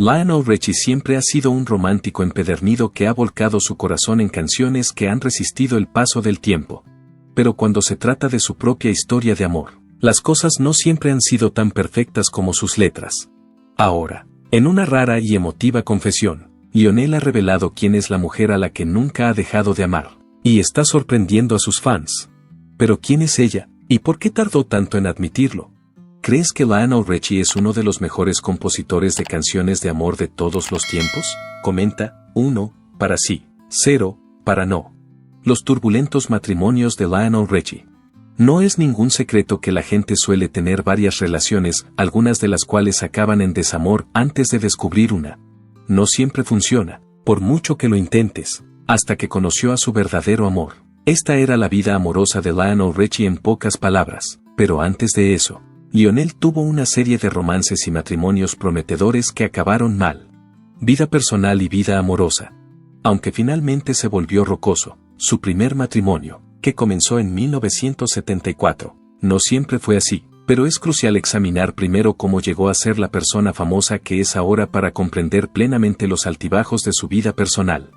Lionel Richie siempre ha sido un romántico empedernido que ha volcado su corazón en canciones que han resistido el paso del tiempo. Pero cuando se trata de su propia historia de amor, las cosas no siempre han sido tan perfectas como sus letras. Ahora, en una rara y emotiva confesión, Lionel ha revelado quién es la mujer a la que nunca ha dejado de amar, y está sorprendiendo a sus fans. Pero ¿quién es ella, y por qué tardó tanto en admitirlo? ¿Crees que Lionel Richie es uno de los mejores compositores de canciones de amor de todos los tiempos? Comenta: 1, para sí, 0, para no. Los turbulentos matrimonios de Lionel Richie. No es ningún secreto que la gente suele tener varias relaciones, algunas de las cuales acaban en desamor antes de descubrir una. No siempre funciona, por mucho que lo intentes, hasta que conoció a su verdadero amor. Esta era la vida amorosa de Lionel Richie en pocas palabras, pero antes de eso, Lionel tuvo una serie de romances y matrimonios prometedores que acabaron mal. Vida personal y vida amorosa. Aunque finalmente se volvió rocoso, su primer matrimonio, que comenzó en 1974, no siempre fue así, pero es crucial examinar primero cómo llegó a ser la persona famosa que es ahora para comprender plenamente los altibajos de su vida personal.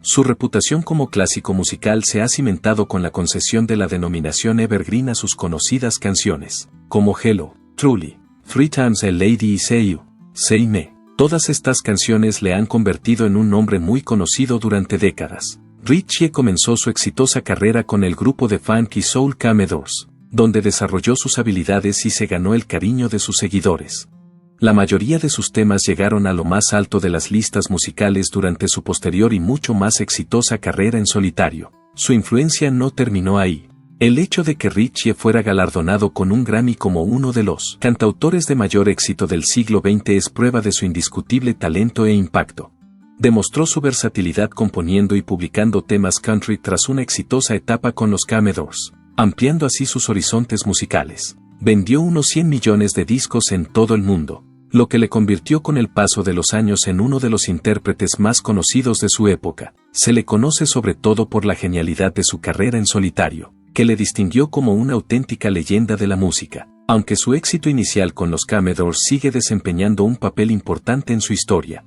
Su reputación como clásico musical se ha cimentado con la concesión de la denominación Evergreen a sus conocidas canciones, como Hello, Truly, Three Times a Lady y Say You, Say Me. Todas estas canciones le han convertido en un nombre muy conocido durante décadas. Richie comenzó su exitosa carrera con el grupo de funk y soul Commodores, donde desarrolló sus habilidades y se ganó el cariño de sus seguidores. La mayoría de sus temas llegaron a lo más alto de las listas musicales durante su posterior y mucho más exitosa carrera en solitario. Su influencia no terminó ahí. El hecho de que Richie fuera galardonado con un Grammy como uno de los cantautores de mayor éxito del siglo XX es prueba de su indiscutible talento e impacto. Demostró su versatilidad componiendo y publicando temas country tras una exitosa etapa con los Commodores, ampliando así sus horizontes musicales. Vendió unos 100 millones de discos en todo el mundo, lo que le convirtió con el paso de los años en uno de los intérpretes más conocidos de su época. Se le conoce sobre todo por la genialidad de su carrera en solitario, que le distinguió como una auténtica leyenda de la música, aunque su éxito inicial con los Commodores sigue desempeñando un papel importante en su historia.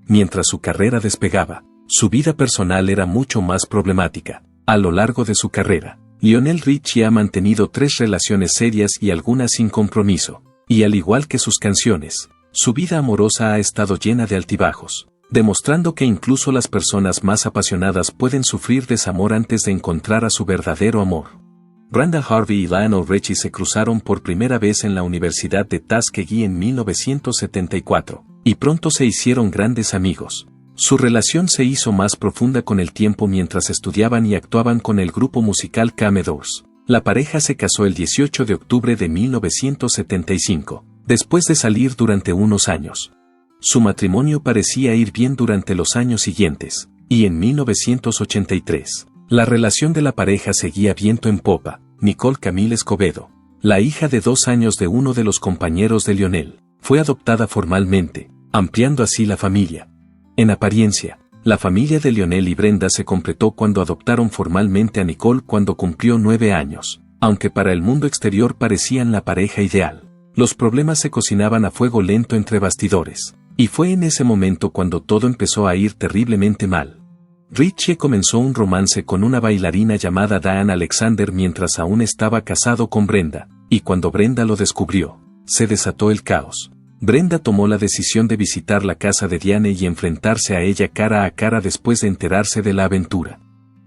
Mientras su carrera despegaba, su vida personal era mucho más problemática. A lo largo de su carrera, Lionel Richie ha mantenido 3 relaciones serias y algunas sin compromiso, y al igual que sus canciones, su vida amorosa ha estado llena de altibajos, demostrando que incluso las personas más apasionadas pueden sufrir desamor antes de encontrar a su verdadero amor. Brenda Harvey y Lionel Richie se cruzaron por primera vez en la Universidad de Tuskegee en 1974, y pronto se hicieron grandes amigos. Su relación se hizo más profunda con el tiempo mientras estudiaban y actuaban con el grupo musical Commodores. La pareja se casó el 18 de octubre de 1975, después de salir durante unos años. Su matrimonio parecía ir bien durante los años siguientes, y en 1983, la relación de la pareja seguía viento en popa. Nicole Camille Escobedo, la hija de 2 años de uno de los compañeros de Lionel, fue adoptada formalmente, ampliando así la familia. En apariencia, la familia de Lionel y Brenda se completó cuando adoptaron formalmente a Nicole cuando cumplió 9 años, aunque para el mundo exterior parecían la pareja ideal. Los problemas se cocinaban a fuego lento entre bastidores, y fue en ese momento cuando todo empezó a ir terriblemente mal. Richie comenzó un romance con una bailarina llamada Diane Alexander mientras aún estaba casado con Brenda, y cuando Brenda lo descubrió, se desató el caos. Brenda tomó la decisión de visitar la casa de Diane y enfrentarse a ella cara a cara después de enterarse de la aventura.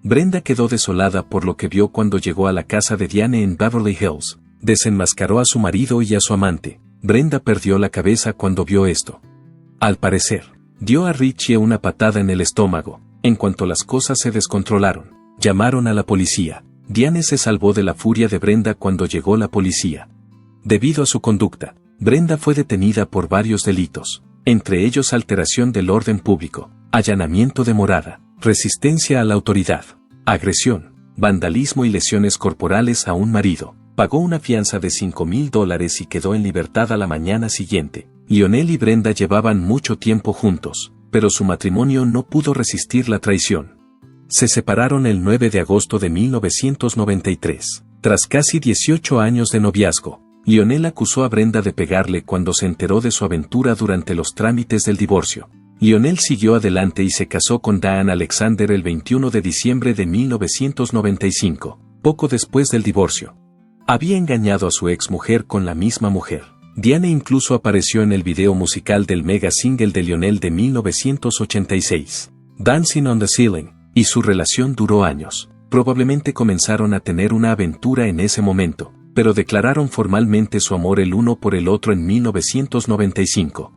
Brenda quedó desolada por lo que vio cuando llegó a la casa de Diane en Beverly Hills. Desenmascaró a su marido y a su amante. Brenda perdió la cabeza cuando vio esto. Al parecer, dio a Richie una patada en el estómago. En cuanto las cosas se descontrolaron, llamaron a la policía. Diane se salvó de la furia de Brenda cuando llegó la policía. Debido a su conducta, Brenda fue detenida por varios delitos, entre ellos alteración del orden público, allanamiento de morada, resistencia a la autoridad, agresión, vandalismo y lesiones corporales a un marido. Pagó una fianza de $5,000 y quedó en libertad a la mañana siguiente. Lionel y Brenda llevaban mucho tiempo juntos, pero su matrimonio no pudo resistir la traición. Se separaron el 9 de agosto de 1993, tras casi 18 años de noviazgo. Lionel acusó a Brenda de pegarle cuando se enteró de su aventura durante los trámites del divorcio. Lionel siguió adelante y se casó con Diane Alexander el 21 de diciembre de 1995, poco después del divorcio. Había engañado a su exmujer con la misma mujer. Diane incluso apareció en el video musical del mega single de Lionel de 1986, Dancing on the Ceiling, y su relación duró años. Probablemente comenzaron a tener una aventura en ese momento, pero declararon formalmente su amor el uno por el otro en 1995.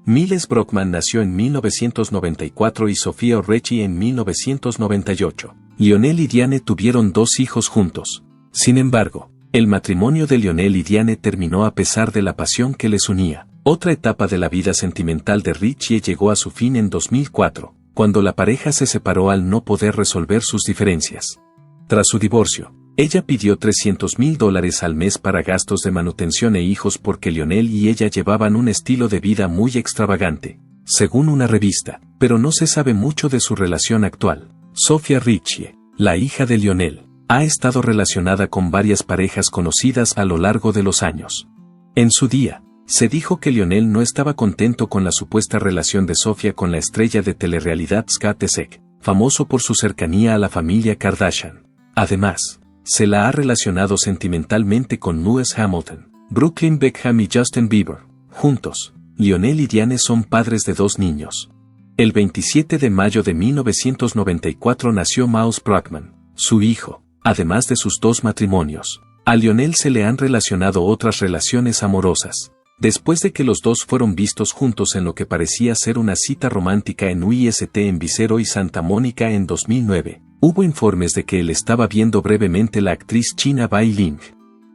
Miles Brockman nació en 1994 y Sofía Orrecci en 1998. Lionel y Diane tuvieron 2 hijos juntos. Sin embargo, el matrimonio de Lionel y Diane terminó a pesar de la pasión que les unía. Otra etapa de la vida sentimental de Richie llegó a su fin en 2004, cuando la pareja se separó al no poder resolver sus diferencias. Tras su divorcio, ella pidió $300,000 al mes para gastos de manutención e hijos porque Lionel y ella llevaban un estilo de vida muy extravagante, según una revista, pero no se sabe mucho de su relación actual. Sofía Richie, la hija de Lionel, ha estado relacionada con varias parejas conocidas a lo largo de los años. En su día, se dijo que Lionel no estaba contento con la supuesta relación de Sofía con la estrella de telerrealidad Scott Disick, famoso por su cercanía a la familia Kardashian. Además, se la ha relacionado sentimentalmente con Lewis Hamilton, Brooklyn Beckham y Justin Bieber. Juntos, Lionel y Diane son padres de 2 niños. El 27 de mayo de 1994 nació Miles Brockman, su hijo, además de sus 2 matrimonios. A Lionel se le han relacionado otras relaciones amorosas. Después de que los dos fueron vistos juntos en lo que parecía ser una cita romántica en UIST en Visero y Santa Mónica en 2009, hubo informes de que él estaba viendo brevemente la actriz china Bai Ling.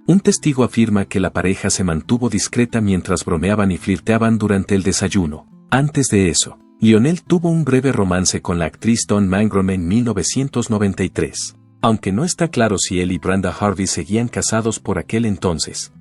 Un testigo afirma que la pareja se mantuvo discreta mientras bromeaban y flirteaban durante el desayuno. Antes de eso, Lionel tuvo un breve romance con la actriz Dawn Mangrum en 1993, aunque no está claro si él y Brenda Harvey seguían casados por aquel entonces.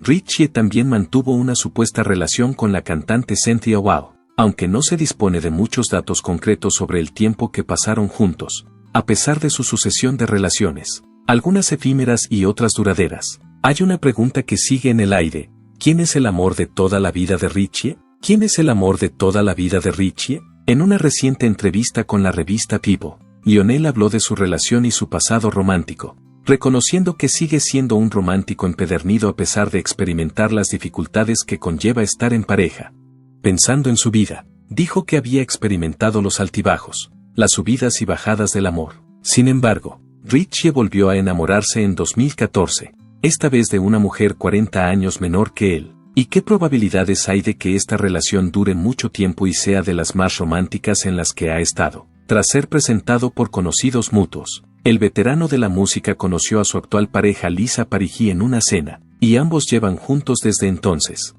Richie también mantuvo una supuesta relación con la cantante Cynthia Weil, aunque no se dispone de muchos datos concretos sobre el tiempo que pasaron juntos, a pesar de su sucesión de relaciones, algunas efímeras y otras duraderas. Hay una pregunta que sigue en el aire: ¿quién es el amor de toda la vida de Richie? ¿Quién es el amor de toda la vida de Richie? En una reciente entrevista con la revista People, Lionel habló de su relación y su pasado romántico, reconociendo que sigue siendo un romántico empedernido a pesar de experimentar las dificultades que conlleva estar en pareja. Pensando en su vida, dijo que había experimentado los altibajos, las subidas y bajadas del amor. Sin embargo, Richie volvió a enamorarse en 2014, esta vez de una mujer 40 años menor que él. ¿Y qué probabilidades hay de que esta relación dure mucho tiempo y sea de las más románticas en las que ha estado? Tras ser presentado por conocidos mutuos, el veterano de la música conoció a su actual pareja Lisa Parigi en una cena, y ambos llevan juntos desde entonces.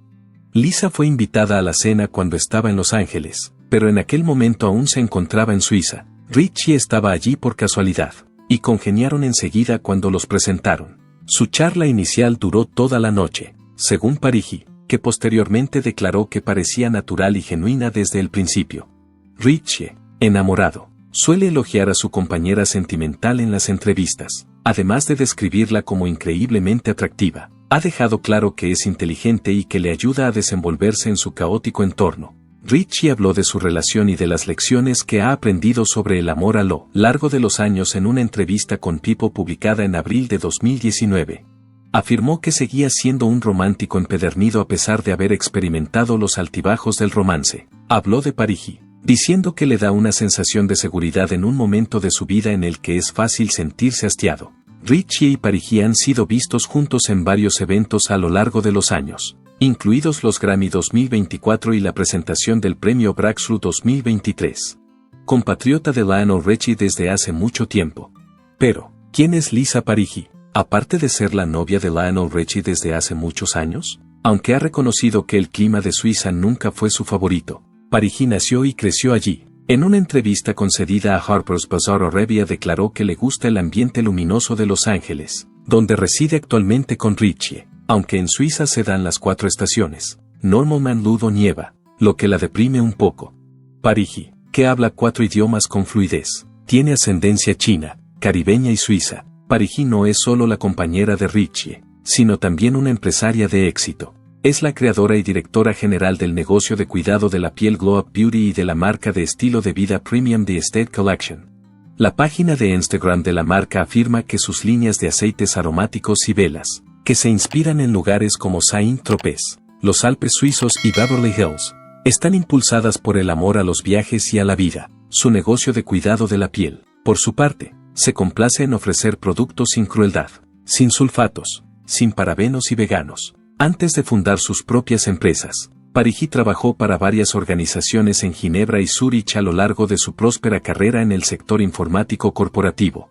Lisa fue invitada a la cena cuando estaba en Los Ángeles, pero en aquel momento aún se encontraba en Suiza. Richie estaba allí por casualidad, y congeniaron enseguida cuando los presentaron. Su charla inicial duró toda la noche, según Parigi, que posteriormente declaró que parecía natural y genuina desde el principio. Richie, enamorado, suele elogiar a su compañera sentimental en las entrevistas, además de describirla como increíblemente atractiva. Ha dejado claro que es inteligente y que le ayuda a desenvolverse en su caótico entorno. Richie habló de su relación y de las lecciones que ha aprendido sobre el amor a lo largo de los años en una entrevista con People publicada en abril de 2019. Afirmó que seguía siendo un romántico empedernido a pesar de haber experimentado los altibajos del romance. Habló de Parigi, diciendo que le da una sensación de seguridad en un momento de su vida en el que es fácil sentirse hastiado. Richie y Parigi han sido vistos juntos en varios eventos a lo largo de los años, incluidos los Grammy 2024 y la presentación del premio Breakthrough 2023. Compatriota de Lionel Richie desde hace mucho tiempo. Pero, ¿quién es Lisa Parigi? Aparte de ser la novia de Lionel Richie desde hace muchos años, aunque ha reconocido que el clima de Suiza nunca fue su favorito, Parigi nació y creció allí. En una entrevista concedida a Harper's Bazaar, Orevia declaró que le gusta el ambiente luminoso de Los Ángeles, donde reside actualmente con Richie, aunque en Suiza se dan las 4 estaciones, normalmente ludo nieva, lo que la deprime un poco. Parigi, que habla 4 idiomas con fluidez, tiene ascendencia china, caribeña y suiza. Parigi no es solo la compañera de Richie, sino también una empresaria de éxito. Es la creadora y directora general del negocio de cuidado de la piel Glow Up Beauty y de la marca de estilo de vida premium The Estate Collection. La página de Instagram de la marca afirma que sus líneas de aceites aromáticos y velas, que se inspiran en lugares como Saint-Tropez, los Alpes suizos y Beverly Hills, están impulsadas por el amor a los viajes y a la vida. Su negocio de cuidado de la piel, por su parte, se complace en ofrecer productos sin crueldad, sin sulfatos, sin parabenos y veganos. Antes de fundar sus propias empresas, Parigi trabajó para varias organizaciones en Ginebra y Zúrich a lo largo de su próspera carrera en el sector informático corporativo.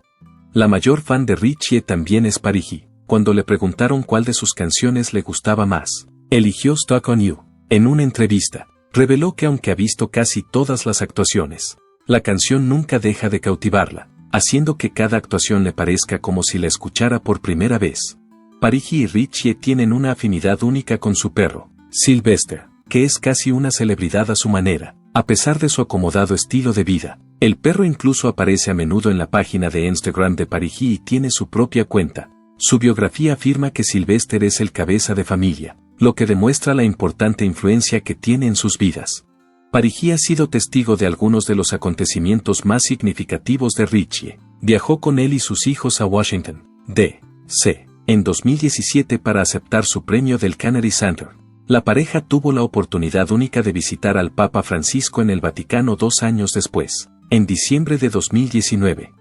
La mayor fan de Richie también es Parigi. Cuando le preguntaron cuál de sus canciones le gustaba más, eligió Stuck on You. En una entrevista, reveló que aunque ha visto casi todas las actuaciones, la canción nunca deja de cautivarla, haciendo que cada actuación le parezca como si la escuchara por primera vez. Parigi y Richie tienen una afinidad única con su perro, Sylvester, que es casi una celebridad a su manera, a pesar de su acomodado estilo de vida. El perro incluso aparece a menudo en la página de Instagram de Parigi y tiene su propia cuenta. Su biografía afirma que Sylvester es el cabeza de familia, lo que demuestra la importante influencia que tiene en sus vidas. Parigi ha sido testigo de algunos de los acontecimientos más significativos de Richie. Viajó con él y sus hijos a Washington, D.C. en 2017 para aceptar su premio del Kennedy Center. La pareja tuvo la oportunidad única de visitar al Papa Francisco en el Vaticano 2 años después, en diciembre de 2019.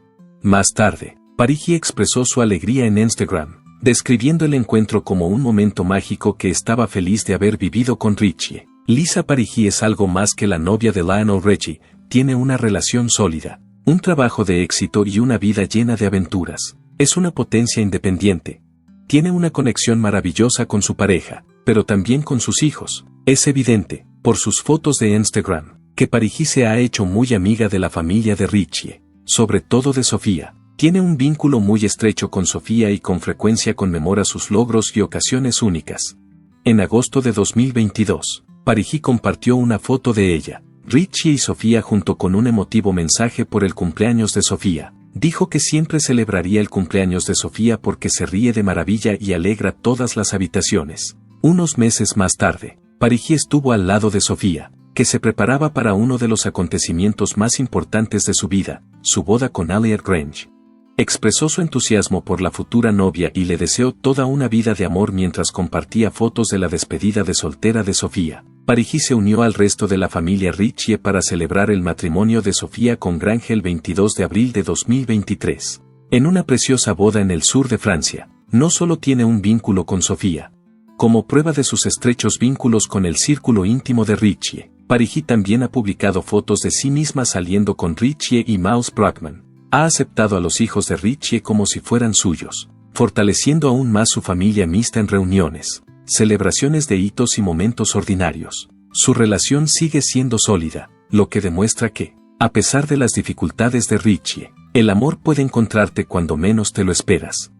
Más tarde, Parigi expresó su alegría en Instagram, describiendo el encuentro como un momento mágico que estaba feliz de haber vivido con Richie. Lisa Parigi es algo más que la novia de Lionel Richie, tiene una relación sólida, un trabajo de éxito y una vida llena de aventuras. Es una potencia independiente. Tiene una conexión maravillosa con su pareja, pero también con sus hijos. Es evidente, por sus fotos de Instagram, que Parigi se ha hecho muy amiga de la familia de Richie, sobre todo de Sofía. Tiene un vínculo muy estrecho con Sofía y con frecuencia conmemora sus logros y ocasiones únicas. En agosto de 2022, Parigi compartió una foto de ella, Richie y Sofía junto con un emotivo mensaje por el cumpleaños de Sofía. Dijo que siempre celebraría el cumpleaños de Sofía porque se ríe de maravilla y alegra todas las habitaciones. Unos meses más tarde, Parigi estuvo al lado de Sofía, que se preparaba para uno de los acontecimientos más importantes de su vida, su boda con Elliot Grange. Expresó su entusiasmo por la futura novia y le deseó toda una vida de amor mientras compartía fotos de la despedida de soltera de Sofía. Parigi se unió al resto de la familia Richie para celebrar el matrimonio de Sofía con Grange el 22 de abril de 2023. En una preciosa boda en el sur de Francia, no solo tiene un vínculo con Sofía. Como prueba de sus estrechos vínculos con el círculo íntimo de Richie, Parigi también ha publicado fotos de sí misma saliendo con Richie y Mouse Brockman. Ha aceptado a los hijos de Richie como si fueran suyos, fortaleciendo aún más su familia mixta en reuniones, celebraciones de hitos y momentos ordinarios. Su relación sigue siendo sólida, lo que demuestra que, a pesar de las dificultades de Richie, el amor puede encontrarte cuando menos te lo esperas.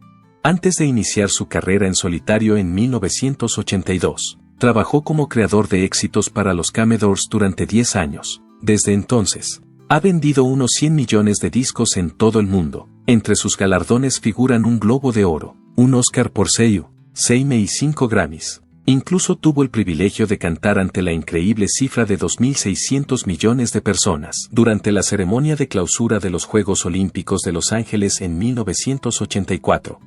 Antes de iniciar su carrera en solitario en 1982, trabajó como creador de éxitos para los Commodores durante 10 años. Desde entonces, ha vendido unos 100 millones de discos en todo el mundo. Entre sus galardones figuran un Globo de Oro, un Oscar por Seiyu, 6 y 5 Grammys. Incluso tuvo el privilegio de cantar ante la increíble cifra de 2.600 millones de personas durante la ceremonia de clausura de los Juegos Olímpicos de Los Ángeles en 1984.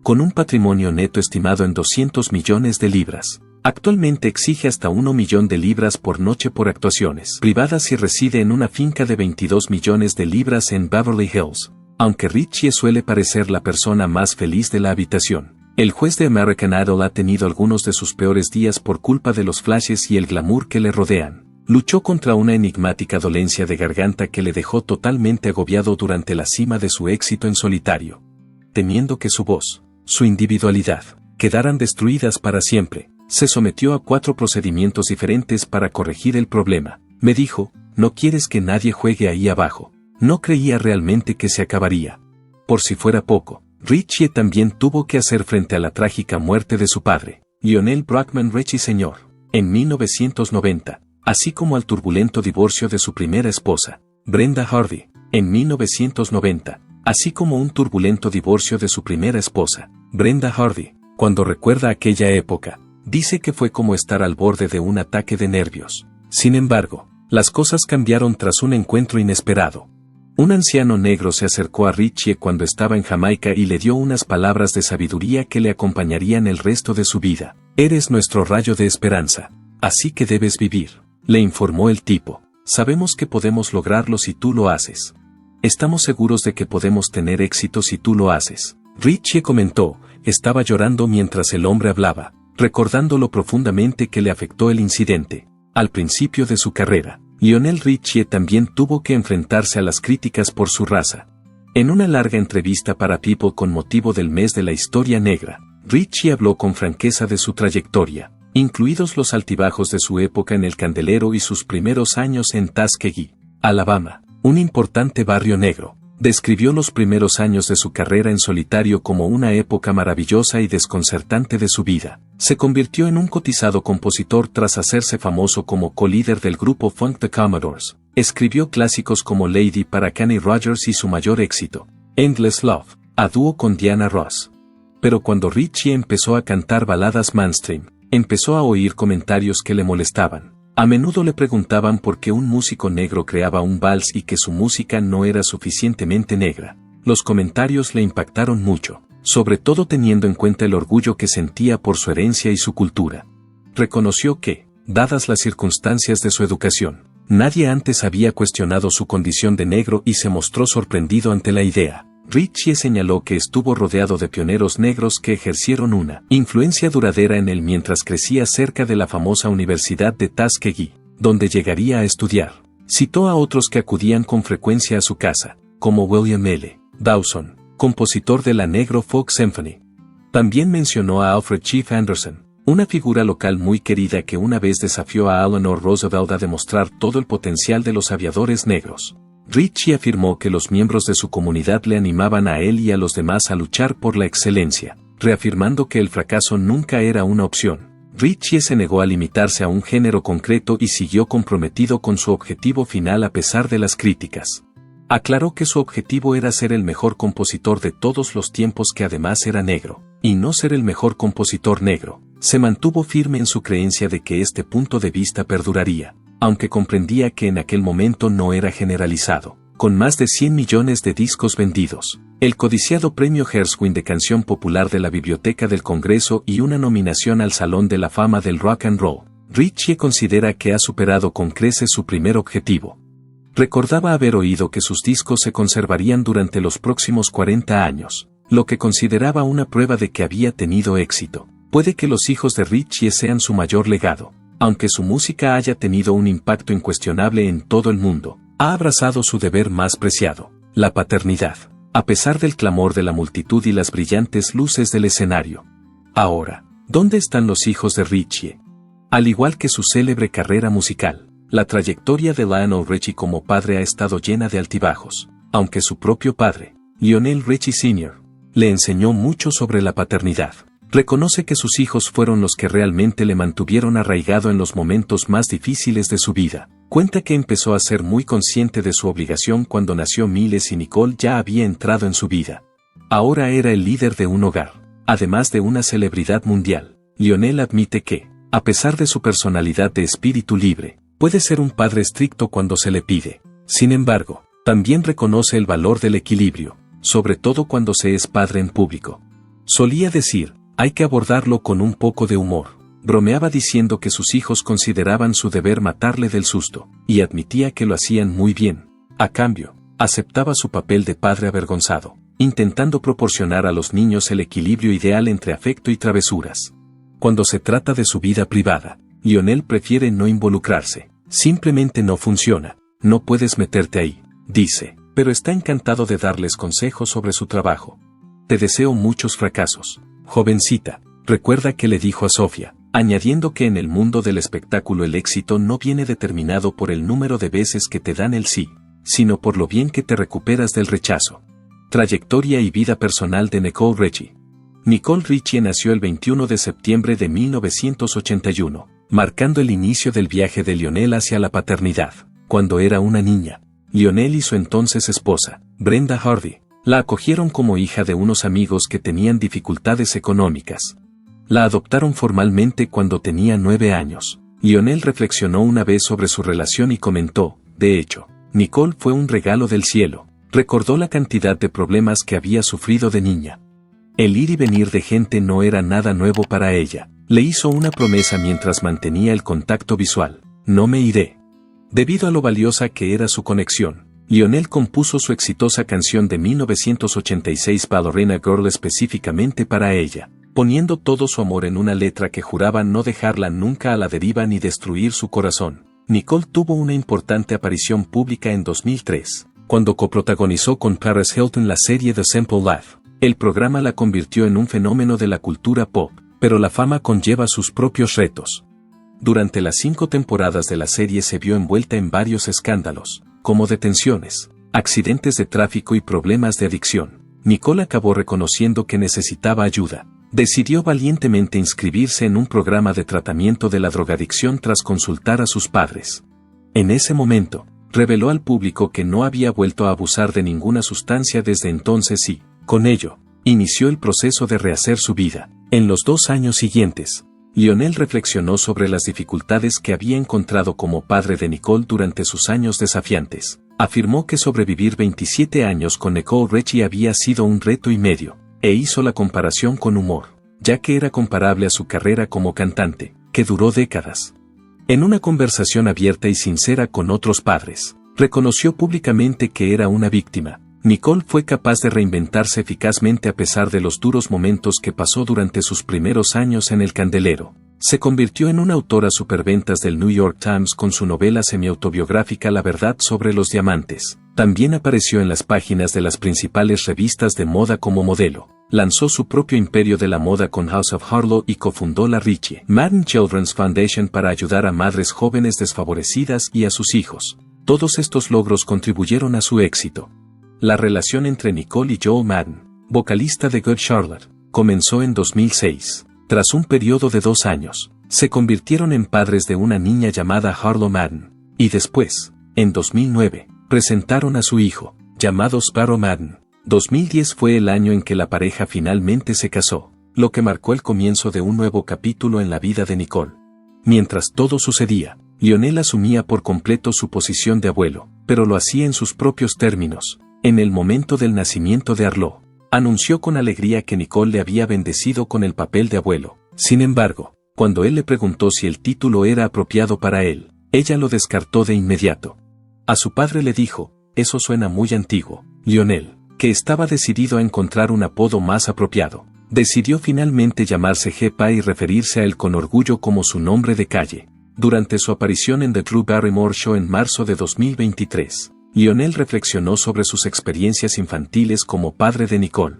Con un patrimonio neto estimado en 200 millones de libras. Actualmente exige hasta 1 millón de libras por noche por actuaciones privadas y reside en una finca de 22 millones de libras en Beverly Hills. Aunque Richie suele parecer la persona más feliz de la habitación, el juez de American Idol ha tenido algunos de sus peores días por culpa de los flashes y el glamour que le rodean. Luchó contra una enigmática dolencia de garganta que le dejó totalmente agobiado durante la cima de su éxito en solitario. Temiendo que su voz, su individualidad, quedaran destruidas para siempre, se sometió a 4 procedimientos diferentes para corregir el problema. Me dijo, no quieres que nadie juegue ahí abajo. No creía realmente que se acabaría. Por si fuera poco, Richie también tuvo que hacer frente a la trágica muerte de su padre, Lionel Brockman Richie Sr., en 1990, así como al turbulento divorcio de su primera esposa, Brenda Hardy, en 1990, así como un turbulento divorcio de su primera esposa, Brenda Hardy, Cuando recuerda aquella época, dice que fue como estar al borde de un ataque de nervios. Sin embargo, las cosas cambiaron tras un encuentro inesperado. Un anciano negro se acercó a Ritchie cuando estaba en Jamaica y le dio unas palabras de sabiduría que le acompañarían el resto de su vida. «Eres nuestro rayo de esperanza, así que debes vivir», le informó el tipo. «Sabemos que podemos lograrlo si tú lo haces. Estamos seguros de que podemos tener éxito si tú lo haces». Ritchie comentó, estaba llorando mientras el hombre hablaba, recordando lo profundamente que le afectó el incidente. Al principio de su carrera, Lionel Richie también tuvo que enfrentarse a las críticas por su raza. En una larga entrevista para People con motivo del mes de la historia negra, Ritchie habló con franqueza de su trayectoria, incluidos los altibajos de su época en el Candelero y sus primeros años en Tuskegee, Alabama, un importante barrio negro. Describió los primeros años de su carrera en solitario como una época maravillosa y desconcertante de su vida. Se convirtió en un cotizado compositor tras hacerse famoso como co-líder del grupo Funk The Commodores. Escribió clásicos como Lady para Kenny Rogers y su mayor éxito, Endless Love, a dúo con Diana Ross. Pero cuando Ritchie empezó a cantar baladas mainstream, empezó a oír comentarios que le molestaban. A menudo le preguntaban por qué un músico negro creaba un vals y que su música no era suficientemente negra. Los comentarios le impactaron mucho, sobre todo teniendo en cuenta el orgullo que sentía por su herencia y su cultura. Reconoció que, dadas las circunstancias de su educación, nadie antes había cuestionado su condición de negro y se mostró sorprendido ante la idea. Ritchie señaló que estuvo rodeado de pioneros negros que ejercieron una influencia duradera en él mientras crecía cerca de la famosa Universidad de Tuskegee, donde llegaría a estudiar. Citó a otros que acudían con frecuencia a su casa, como William L. Dawson, compositor de la Negro Folk Symphony. También mencionó a Alfred Chief Anderson, una figura local muy querida que una vez desafió a Eleanor Roosevelt a demostrar todo el potencial de los aviadores negros. Ritchie afirmó que los miembros de su comunidad le animaban a él y a los demás a luchar por la excelencia, reafirmando que el fracaso nunca era una opción. Ritchie se negó a limitarse a un género concreto y siguió comprometido con su objetivo final a pesar de las críticas. Aclaró que su objetivo era ser el mejor compositor de todos los tiempos que además era negro, y no ser el mejor compositor negro. Se mantuvo firme en su creencia de que este punto de vista perduraría, aunque comprendía que en aquel momento no era generalizado. Con más de 100 millones de discos vendidos, el codiciado premio Gershwin de canción popular de la Biblioteca del Congreso y una nominación al Salón de la Fama del Rock and Roll, Ritchie considera que ha superado con creces su primer objetivo. Recordaba haber oído que sus discos se conservarían durante los próximos 40 años, lo que consideraba una prueba de que había tenido éxito. Puede que los hijos de Ritchie sean su mayor legado. Aunque su música haya tenido un impacto incuestionable en todo el mundo, ha abrazado su deber más preciado, la paternidad, a pesar del clamor de la multitud y las brillantes luces del escenario. Ahora, ¿dónde están los hijos de Ritchie? Al igual que su célebre carrera musical, la trayectoria de Lionel Richie como padre ha estado llena de altibajos, aunque su propio padre, Lionel Richie Sr., le enseñó mucho sobre la paternidad. Reconoce que sus hijos fueron los que realmente le mantuvieron arraigado en los momentos más difíciles de su vida. Cuenta que empezó a ser muy consciente de su obligación cuando nació Miles y Nicole ya había entrado en su vida. Ahora era el líder de un hogar, además de una celebridad mundial. Lionel admite que, a pesar de su personalidad de espíritu libre, puede ser un padre estricto cuando se le pide. Sin embargo, también reconoce el valor del equilibrio, sobre todo cuando se es padre en público. Solía decir, hay que abordarlo con un poco de humor. Bromeaba diciendo que sus hijos consideraban su deber matarle del susto, y admitía que lo hacían muy bien. A cambio, aceptaba su papel de padre avergonzado, intentando proporcionar a los niños el equilibrio ideal entre afecto y travesuras. Cuando se trata de su vida privada, Lionel prefiere no involucrarse. Simplemente no funciona, no puedes meterte ahí, dice, pero está encantado de darles consejos sobre su trabajo. Te deseo muchos fracasos. Jovencita, recuerda que le dijo a Sofía, añadiendo que en el mundo del espectáculo el éxito no viene determinado por el número de veces que te dan el sí, sino por lo bien que te recuperas del rechazo. Trayectoria y vida personal de Nicole Richie. Nicole Richie nació el 21 de septiembre de 1981, marcando el inicio del viaje de Lionel hacia la paternidad. Cuando era una niña, Lionel y su entonces esposa, Brenda Hardy, la acogieron como hija de unos amigos que tenían dificultades económicas. La adoptaron formalmente cuando tenía 9 años. Lionel reflexionó una vez sobre su relación y comentó, de hecho, Nicole fue un regalo del cielo. Recordó la cantidad de problemas que había sufrido de niña. El ir y venir de gente no era nada nuevo para ella. Le hizo una promesa mientras mantenía el contacto visual. No me iré. Debido a lo valiosa que era su conexión, Lionel compuso su exitosa canción de 1986 Ballerina Girl específicamente para ella, poniendo todo su amor en una letra que juraba no dejarla nunca a la deriva ni destruir su corazón. Nicole tuvo una importante aparición pública en 2003, cuando coprotagonizó con Paris Hilton la serie The Simple Life. El programa la convirtió en un fenómeno de la cultura pop, pero la fama conlleva sus propios retos. Durante las 5 temporadas de la serie se vio envuelta en varios escándalos, como detenciones, accidentes de tráfico y problemas de adicción. Nicole acabó reconociendo que necesitaba ayuda. Decidió valientemente inscribirse en un programa de tratamiento de la drogadicción tras consultar a sus padres. En ese momento, reveló al público que no había vuelto a abusar de ninguna sustancia desde entonces y, con ello, inició el proceso de rehacer su vida. En los 2 años siguientes, Lionel reflexionó sobre las dificultades que había encontrado como padre de Nicole durante sus años desafiantes. Afirmó que sobrevivir 27 años con Nicole Richie había sido un reto y medio, e hizo la comparación con humor, ya que era comparable a su carrera como cantante, que duró décadas. En una conversación abierta y sincera con otros padres, reconoció públicamente que era una víctima. Nicole fue capaz de reinventarse eficazmente a pesar de los duros momentos que pasó durante sus primeros años en el candelero. Se convirtió en una autora superventas del New York Times con su novela semi-autobiográfica La verdad sobre los diamantes. También apareció en las páginas de las principales revistas de moda como modelo. Lanzó su propio imperio de la moda con House of Harlow y cofundó la Richie Madden Children's Foundation para ayudar a madres jóvenes desfavorecidas y a sus hijos. Todos estos logros contribuyeron a su éxito. La relación entre Nicole y Joel Madden, vocalista de Good Charlotte, comenzó en 2006. Tras un periodo de 2 años, se convirtieron en padres de una niña llamada Harlow Madden, y después, en 2009, presentaron a su hijo, llamado Sparrow Madden. 2010 fue el año en que la pareja finalmente se casó, lo que marcó el comienzo de un nuevo capítulo en la vida de Nicole. Mientras todo sucedía, Lionel asumía por completo su posición de abuelo, pero lo hacía en sus propios términos. En el momento del nacimiento de Harlow, anunció con alegría que Nicole le había bendecido con el papel de abuelo. Sin embargo, cuando él le preguntó si el título era apropiado para él, ella lo descartó de inmediato. A su padre le dijo, eso suena muy antiguo. Lionel, que estaba decidido a encontrar un apodo más apropiado, decidió finalmente llamarse G-Pa y referirse a él con orgullo como su nombre de calle. Durante su aparición en The Drew Barrymore Show en marzo de 2023, Lionel reflexionó sobre sus experiencias infantiles como padre de Nicole.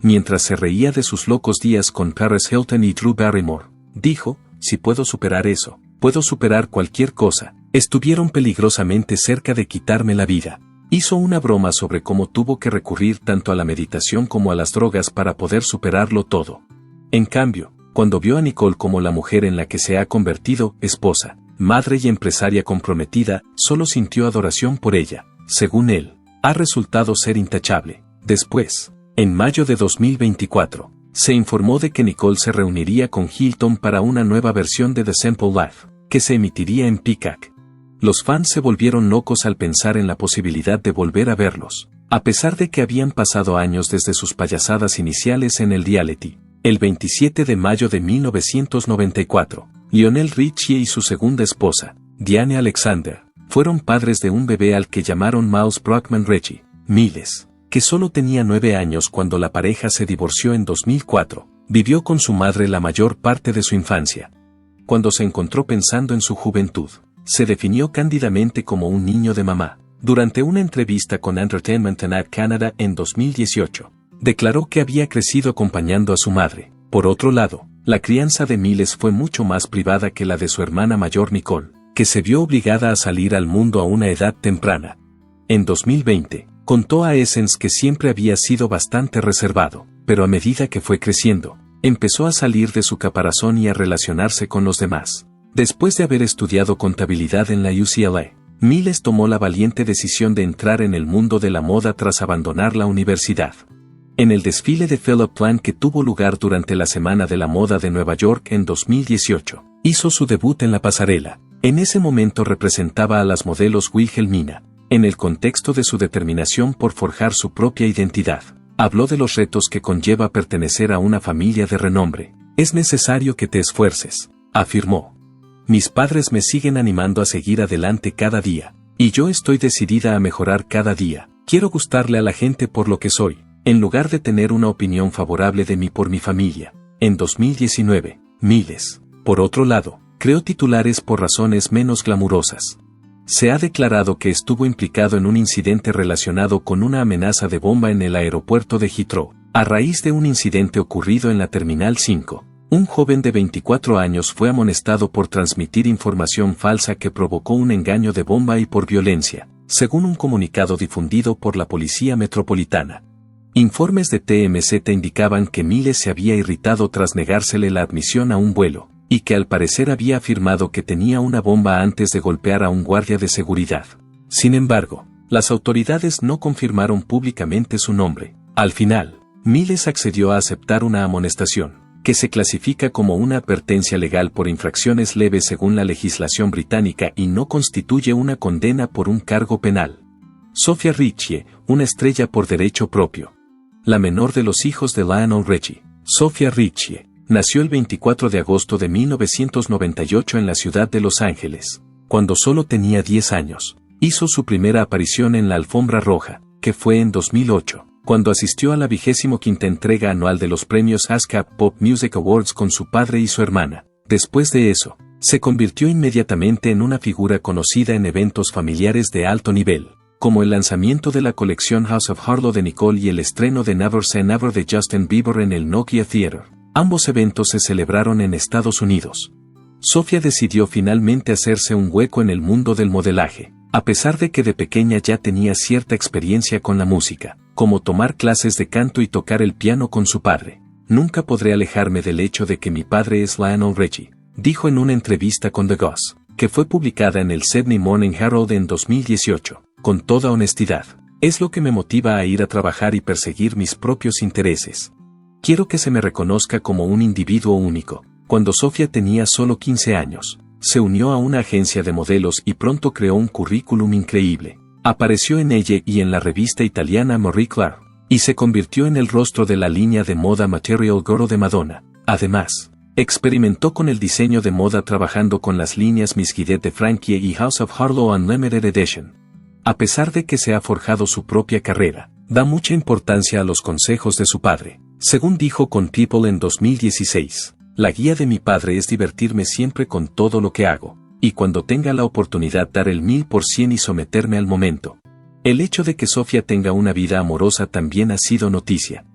Mientras se reía de sus locos días con Paris Hilton y Drew Barrymore, dijo, si puedo superar eso, puedo superar cualquier cosa. Estuvieron peligrosamente cerca de quitarme la vida. Hizo una broma sobre cómo tuvo que recurrir tanto a la meditación como a las drogas para poder superarlo todo. En cambio, cuando vio a Nicole como la mujer en la que se ha convertido, esposa, madre y empresaria comprometida, solo sintió adoración por ella. Según él, ha resultado ser intachable. Después, en mayo de 2024, se informó de que Nicole se reuniría con Hilton para una nueva versión de The Simple Life, que se emitiría en Peacock. Los fans se volvieron locos al pensar en la posibilidad de volver a verlos, a pesar de que habían pasado años desde sus payasadas iniciales en el reality. El 27 de mayo de 1994, Lionel Richie y su segunda esposa, Diane Alexander, fueron padres de un bebé al que llamaron Miles Brockman Richie, Miles, que solo tenía 9 años cuando la pareja se divorció en 2004. Vivió con su madre la mayor parte de su infancia. Cuando se encontró pensando en su juventud, se definió cándidamente como un niño de mamá. Durante una entrevista con Entertainment Tonight Canada en 2018, declaró que había crecido acompañando a su madre. Por otro lado, la crianza de Miles fue mucho más privada que la de su hermana mayor Nicole, que se vio obligada a salir al mundo a una edad temprana. En 2020, contó a Essence que siempre había sido bastante reservado, pero a medida que fue creciendo, empezó a salir de su caparazón y a relacionarse con los demás. Después de haber estudiado contabilidad en la UCLA, Miles tomó la valiente decisión de entrar en el mundo de la moda tras abandonar la universidad. En el desfile de Philip Plain que tuvo lugar durante la Semana de la Moda de Nueva York en 2018, hizo su debut en la pasarela. En ese momento representaba a las modelos Wilhelmina, en el contexto de su determinación por forjar su propia identidad. Habló de los retos que conlleva pertenecer a una familia de renombre. Es necesario que te esfuerces, afirmó. Mis padres me siguen animando a seguir adelante cada día, y yo estoy decidida a mejorar cada día. Quiero gustarle a la gente por lo que soy, en lugar de tener una opinión favorable de mí por mi familia. En 2019, Miles, por otro lado, creó titulares por razones menos glamurosas. Se ha declarado que estuvo implicado en un incidente relacionado con una amenaza de bomba en el aeropuerto de Heathrow, a raíz de un incidente ocurrido en la Terminal 5. Un joven de 24 años fue amonestado por transmitir información falsa que provocó un engaño de bomba y por violencia, según un comunicado difundido por la Policía Metropolitana. Informes de TMZ indicaban que Miles se había irritado tras negársele la admisión a un vuelo, y que al parecer había afirmado que tenía una bomba antes de golpear a un guardia de seguridad. Sin embargo, las autoridades no confirmaron públicamente su nombre. Al final, Miles accedió a aceptar una amonestación, que se clasifica como una advertencia legal por infracciones leves según la legislación británica y no constituye una condena por un cargo penal. Sofia Richie, una estrella por derecho propio. La menor de los hijos de Lionel Richie, Sofia Richie, nació el 24 de agosto de 1998 en la ciudad de Los Ángeles. Cuando solo tenía 10 años, hizo su primera aparición en la alfombra roja, que fue en 2008, cuando asistió a la 25ª entrega anual de los premios ASCAP Pop Music Awards con su padre y su hermana. Después de eso, se convirtió inmediatamente en una figura conocida en eventos familiares de alto nivel, como el lanzamiento de la colección House of Harlow de Nicole y el estreno de Never Say Never de Justin Bieber en el Nokia Theater. Ambos eventos se celebraron en Estados Unidos. Sofia decidió finalmente hacerse un hueco en el mundo del modelaje, a pesar de que de pequeña ya tenía cierta experiencia con la música, como tomar clases de canto y tocar el piano con su padre. Nunca podré alejarme del hecho de que mi padre es Lionel Richie, dijo en una entrevista con The Goss, que fue publicada en el Sydney Morning Herald en 2018. Con toda honestidad, es lo que me motiva a ir a trabajar y perseguir mis propios intereses. Quiero que se me reconozca como un individuo único. Cuando Sofia tenía solo 15 años, se unió a una agencia de modelos y pronto creó un currículum increíble. Apareció en Elle y en la revista italiana Marie Claire, y se convirtió en el rostro de la línea de moda Material Girl de Madonna. Además, experimentó con el diseño de moda trabajando con las líneas Miss Guidet de Frankie y House of Harlow Unlimited Edition. A pesar de que se ha forjado su propia carrera, da mucha importancia a los consejos de su padre. Según dijo con People en 2016, la guía de mi padre es divertirme siempre con todo lo que hago, y cuando tenga la oportunidad dar el 1000% y someterme al momento. El hecho de que Sofia tenga una vida amorosa también ha sido noticia.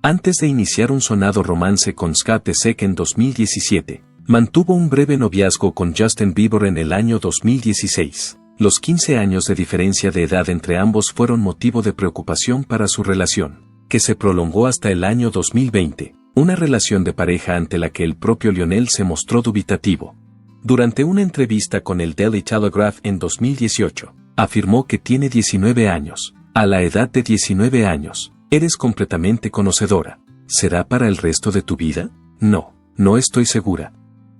Antes de iniciar un sonado romance con Scott Disick en 2017, mantuvo un breve noviazgo con Justin Bieber en el año 2016. Los 15 años de diferencia de edad entre ambos fueron motivo de preocupación para su relación, que se prolongó hasta el año 2020, una relación de pareja ante la que el propio Lionel se mostró dubitativo. Durante una entrevista con el Daily Telegraph en 2018, afirmó que tiene 19 años. A la edad de 19 años, eres completamente conocedora. ¿Será para el resto de tu vida? No, no estoy segura.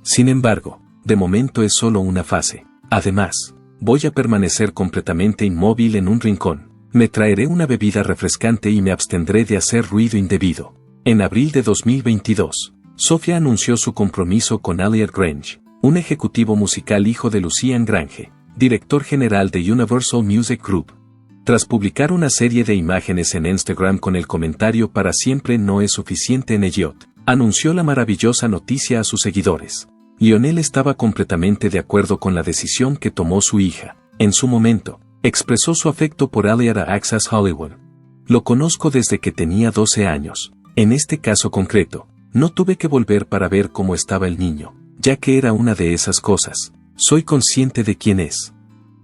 Sin embargo, de momento es solo una fase. Además, voy a permanecer completamente inmóvil en un rincón. Me traeré una bebida refrescante y me abstendré de hacer ruido indebido. En abril de 2022, Sofia anunció su compromiso con Elliot Grange, un ejecutivo musical hijo de Lucian Grange, director general de Universal Music Group. Tras publicar una serie de imágenes en Instagram con el comentario "para siempre no es suficiente en Elliot", anunció la maravillosa noticia a sus seguidores. Lionel estaba completamente de acuerdo con la decisión que tomó su hija. En su momento, expresó su afecto por Elliot a Access Hollywood. Lo conozco desde que tenía 12 años. En este caso concreto, no tuve que volver para ver cómo estaba el niño, ya que era una de esas cosas. Soy consciente de quién es.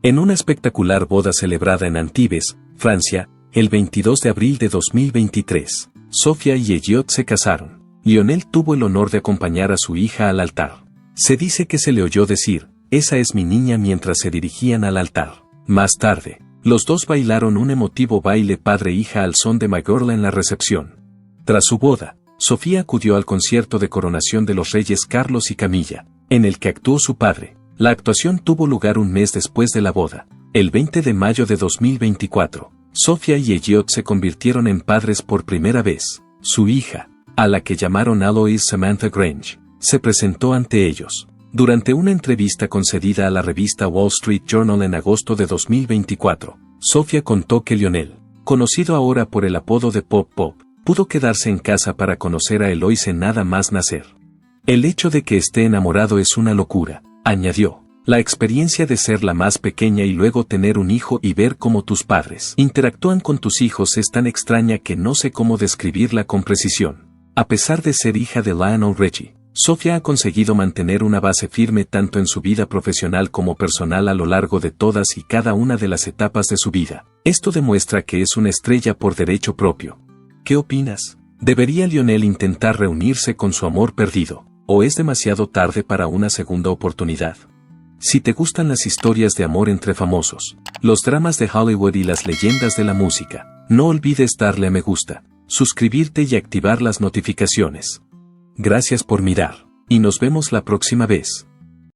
En una espectacular boda celebrada en Antibes, Francia, el 22 de abril de 2023, Sofia y Elliot se casaron. Lionel tuvo el honor de acompañar a su hija al altar. Se dice que se le oyó decir, "Esa es mi niña", mientras se dirigían al altar. Más tarde, los dos bailaron un emotivo baile padre-hija al son de My Girl en la recepción. Tras su boda, Sofía acudió al concierto de coronación de los reyes Carlos y Camilla, en el que actuó su padre. La actuación tuvo lugar un mes después de la boda. El 20 de mayo de 2024, Sofía y Elliot se convirtieron en padres por primera vez. Su hija, a la que llamaron Alois Samantha Grange, se presentó ante ellos. Durante una entrevista concedida a la revista Wall Street Journal en agosto de 2024, Sofía contó que Lionel, conocido ahora por el apodo de Pop Pop, pudo quedarse en casa para conocer a Eloise nada más nacer. El hecho de que esté enamorado es una locura, añadió. La experiencia de ser la más pequeña y luego tener un hijo y ver cómo tus padres interactúan con tus hijos es tan extraña que no sé cómo describirla con precisión. A pesar de ser hija de Lionel Richie, Sofía ha conseguido mantener una base firme tanto en su vida profesional como personal a lo largo de todas y cada una de las etapas de su vida. Esto demuestra que es una estrella por derecho propio. ¿Qué opinas? ¿Debería Lionel intentar reunirse con su amor perdido, o es demasiado tarde para una segunda oportunidad? Si te gustan las historias de amor entre famosos, los dramas de Hollywood y las leyendas de la música, no olvides darle a me gusta, suscribirte y activar las notificaciones. Gracias por mirar, y nos vemos la próxima vez.